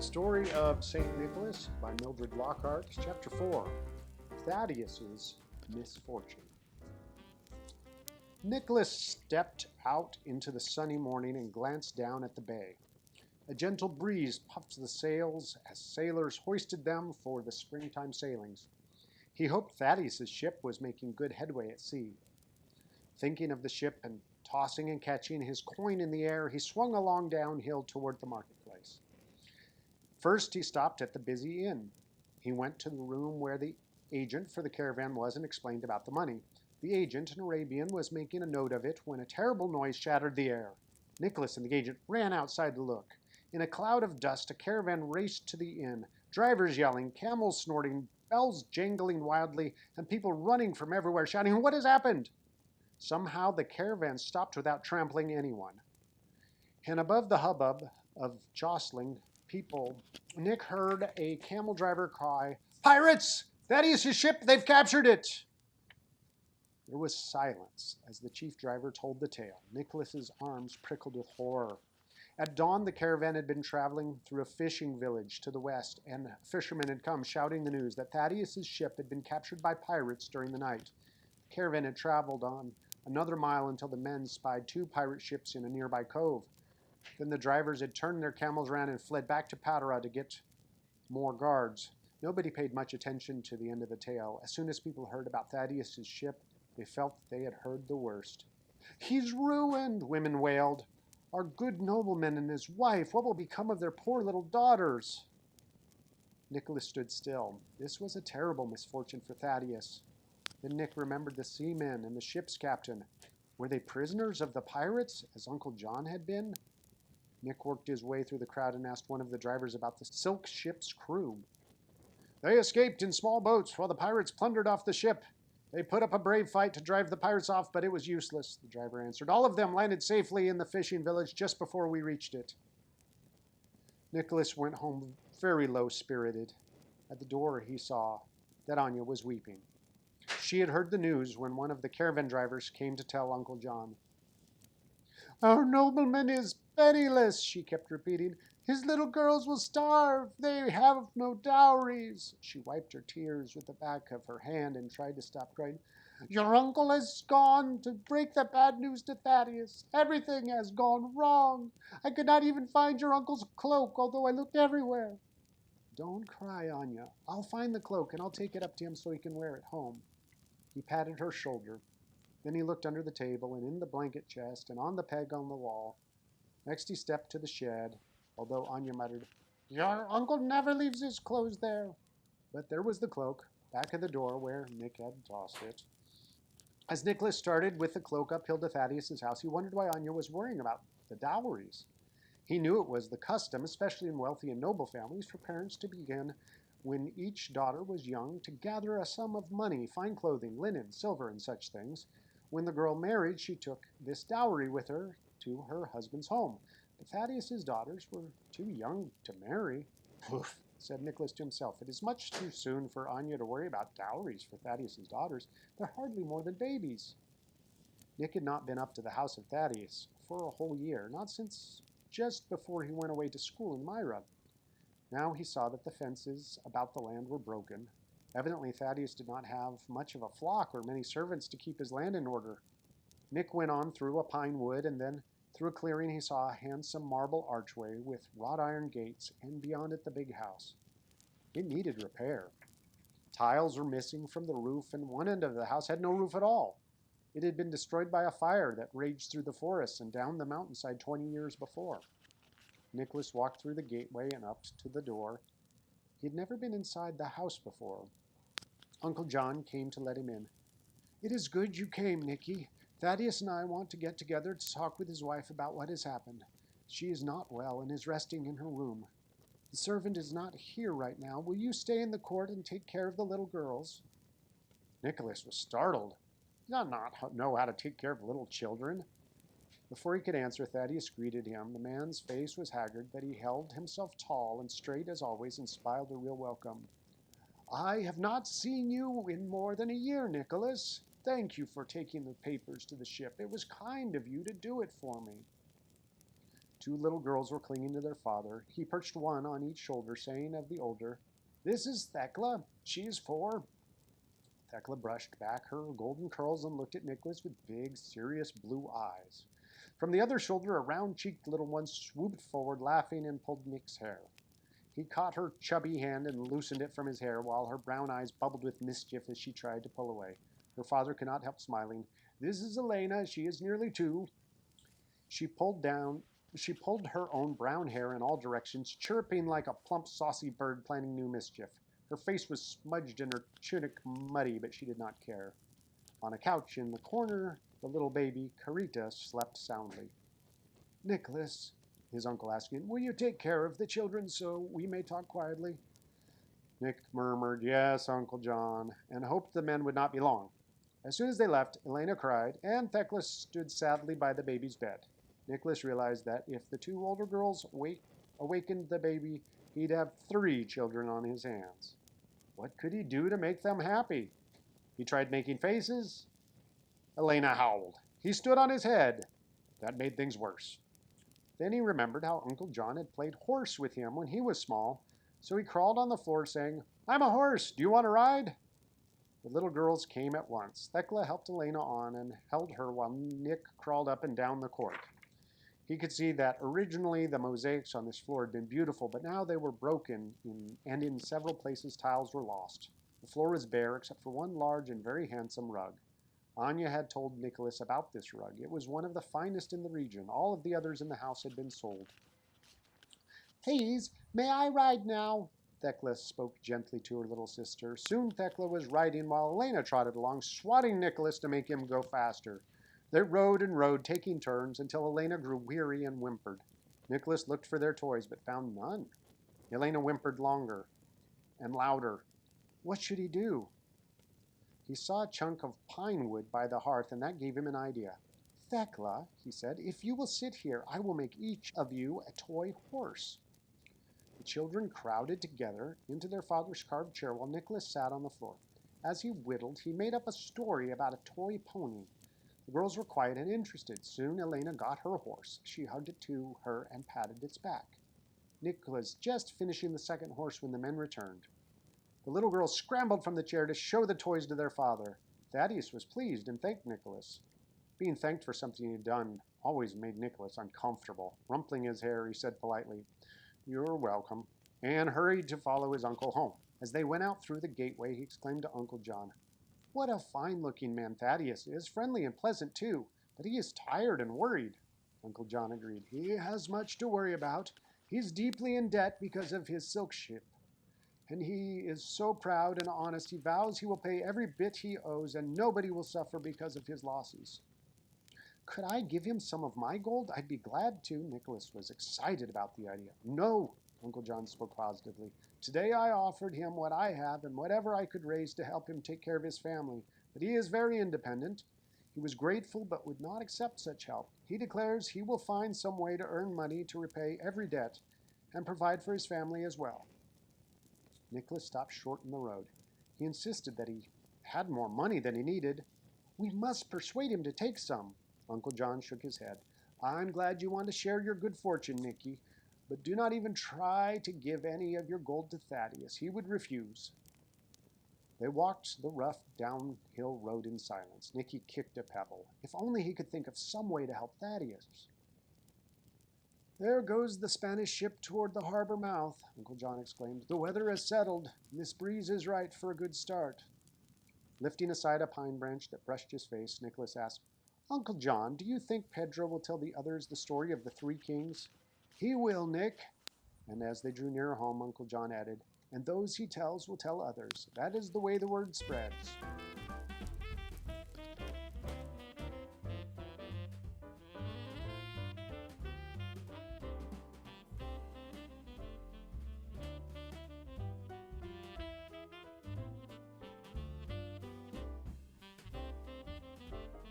Story of St. Nicholas by Mildred Luckhardt, Chapter 4, Thaddeus's Misfortune. Nicholas stepped out into the sunny morning and glanced down at the bay. A gentle breeze puffed the sails as sailors hoisted them for the springtime sailings. He hoped Thaddeus's ship was making good headway at sea. Thinking of the ship and tossing and catching his coin in the air, he swung along downhill toward the marketplace. First, he stopped at the busy inn. He went to the room where the agent for the caravan was and explained about the money. The agent, an Arabian, was making a note of it when a terrible noise shattered the air. Nicholas and the agent ran outside to look. In a cloud of dust, a caravan raced to the inn, drivers yelling, camels snorting, bells jangling wildly, and people running from everywhere shouting, "What has happened?" Somehow the caravan stopped without trampling anyone. And above the hubbub of jostling people, Nick heard a camel driver cry, "Pirates! Thaddeus' ship! They've captured it!" There was silence as the chief driver told the tale. Nicholas's arms prickled with horror. At dawn, the caravan had been traveling through a fishing village to the west, and fishermen had come shouting the news that Thaddeus' ship had been captured by pirates during the night. The caravan had traveled on another mile until the men spied two pirate ships in a nearby cove. Then the drivers had turned their camels around and fled back to Patara to get more guards. Nobody paid much attention to the end of the tale. As soon as people heard about Thaddeus' ship, they felt that they had heard the worst. "He's ruined," women wailed. "Our good nobleman and his wife, what will become of their poor little daughters?" Nicholas stood still. This was a terrible misfortune for Thaddeus. Then Nick remembered the seamen and the ship's captain. Were they prisoners of the pirates, as Uncle John had been? Nick worked his way through the crowd and asked one of the drivers about the silk ship's crew. "They escaped in small boats while the pirates plundered off the ship. They put up a brave fight to drive the pirates off, but it was useless," the driver answered. "All of them landed safely in the fishing village just before we reached it." Nicholas went home very low-spirited. At the door, he saw that Anya was weeping. She had heard the news when one of the caravan drivers came to tell Uncle John. "Our nobleman is penniless," she kept repeating. "His little girls will starve. They have no dowries." She wiped her tears with the back of her hand and tried to stop crying. "Your uncle has gone to break the bad news to Thaddeus. Everything has gone wrong. I could not even find your uncle's cloak, although I looked everywhere." "Don't cry, Anya. I'll find the cloak and I'll take it up to him so he can wear it home." He patted her shoulder. Then he looked under the table and in the blanket chest and on the peg on the wall. Next he stepped to the shed, although Anya muttered, "Your uncle never leaves his clothes there." But there was the cloak, back of the door where Nick had tossed it. As Nicholas started with the cloak uphill to Thaddeus' house, he wondered why Anya was worrying about the dowries. He knew it was the custom, especially in wealthy and noble families, for parents to begin when each daughter was young to gather a sum of money, fine clothing, linen, silver, and such things. When the girl married, she took this dowry with her to her husband's home. But Thaddeus' daughters were too young to marry. "Poof," said Nicholas to himself. "It is much too soon for Anya to worry about dowries for Thaddeus' daughters. They're hardly more than babies." Nick had not been up to the house of Thaddeus for a whole year, not since just before he went away to school in Myra. Now he saw that the fences about the land were broken. Evidently, Thaddeus did not have much of a flock or many servants to keep his land in order. Nick went on through a pine wood, and then through a clearing he saw a handsome marble archway with wrought iron gates, and beyond it the big house. It needed repair. Tiles were missing from the roof, and one end of the house had no roof at all. It had been destroyed by a fire that raged through the forests and down the mountainside 20 years before. Nicholas walked through the gateway and up to the door. He had never been inside the house before. Uncle John came to let him in. "It is good you came, Nicky. Thaddeus and I want to get together to talk with his wife about what has happened. She is not well and is resting in her room. The servant is not here right now. Will you stay in the court and take care of the little girls?" Nicholas was startled. He did not know how to take care of little children. Before he could answer, Thaddeus greeted him. The man's face was haggard, but he held himself tall and straight as always and smiled a real welcome. "I have not seen you in more than a year, Nicholas. Thank you for taking the papers to the ship. It was kind of you to do it for me." Two little girls were clinging to their father. He perched one on each shoulder, saying of the older, "This is Thecla. She is 4." Thecla brushed back her golden curls and looked at Nicholas with big, serious blue eyes. From the other shoulder, a round-cheeked little one swooped forward, laughing, and pulled Nick's hair. He caught her chubby hand and loosened it from his hair, while her brown eyes bubbled with mischief as she tried to pull away. Her father could not help smiling. "This is Elena. She is nearly 2." She pulled her own brown hair in all directions, chirping like a plump, saucy bird planning new mischief. Her face was smudged and her tunic muddy, but she did not care. On a couch in the corner, the little baby, Carita, slept soundly. "Nicholas," his uncle asked him, "will you take care of the children so we may talk quietly?" Nick murmured, "Yes, Uncle John," and hoped the men would not be long. As soon as they left, Elena cried, and Thecla stood sadly by the baby's bed. Nicholas realized that if the 2 older girls awakened the baby, he'd have 3 children on his hands. What could he do to make them happy? He tried making faces. Elena howled. He stood on his head. That made things worse. Then he remembered how Uncle John had played horse with him when he was small, so he crawled on the floor saying, "I'm a horse. Do you want to ride?" The little girls came at once. Thecla helped Elena on and held her while Nick crawled up and down the court. He could see that originally the mosaics on this floor had been beautiful, but now they were broken, and in several places tiles were lost. The floor was bare except for one large and very handsome rug. Anya had told Nicholas about this rug. It was one of the finest in the region. All of the others in the house had been sold. "Please, may I ride now?" Thecla spoke gently to her little sister. Soon Thecla was riding while Elena trotted along, swatting Nicholas to make him go faster. They rode and rode, taking turns, until Elena grew weary and whimpered. Nicholas looked for their toys, but found none. Elena whimpered longer and louder. What should he do? He saw a chunk of pine wood by the hearth, and that gave him an idea. "Thecla," he said, "if you will sit here, I will make each of you a toy horse." The children crowded together into their father's carved chair while Nicholas sat on the floor. As he whittled, he made up a story about a toy pony. The girls were quiet and interested. Soon Elena got her horse. She hugged it to her and patted its back. Nick was just finishing the second horse when the men returned. The little girls scrambled from the chair to show the toys to their father. Thaddeus was pleased and thanked Nicholas. Being thanked for something he had done always made Nicholas uncomfortable. Rumpling his hair, he said politely, "You're welcome," and hurried to follow his uncle home. As they went out through the gateway, he exclaimed to Uncle John, "What a fine-looking man Thaddeus is, friendly and pleasant too, but he is tired and worried." Uncle John agreed. "He has much to worry about. He's deeply in debt because of his silk ship, and he is so proud and honest he vows he will pay every bit he owes, and nobody will suffer because of his losses." "Could I give him some of my gold? I'd be glad to." Nicholas was excited about the idea. "No," Uncle John spoke positively. "Today I offered him what I have and whatever I could raise to help him take care of his family, but he is very independent. He was grateful but would not accept such help. He declares he will find some way to earn money to repay every debt and provide for his family as well." Nicholas stopped short in the road. He insisted that he had more money than he needed. "We must persuade him to take some." Uncle John shook his head. "I'm glad you want to share your good fortune, Nicky, but do not even try to give any of your gold to Thaddeus. He would refuse." They walked the rough downhill road in silence. Nicky kicked a pebble. If only he could think of some way to help Thaddeus. "There goes the Spanish ship toward the harbor mouth," Uncle John exclaimed. "The weather has settled. This breeze is right for a good start." Lifting aside a pine branch that brushed his face, Nicholas asked, "Uncle John, do you think Pedro will tell the others the story of the 3 kings?" "He will, Nick." And as they drew nearer home, Uncle John added, "And those he tells will tell others. That is the way the word spreads."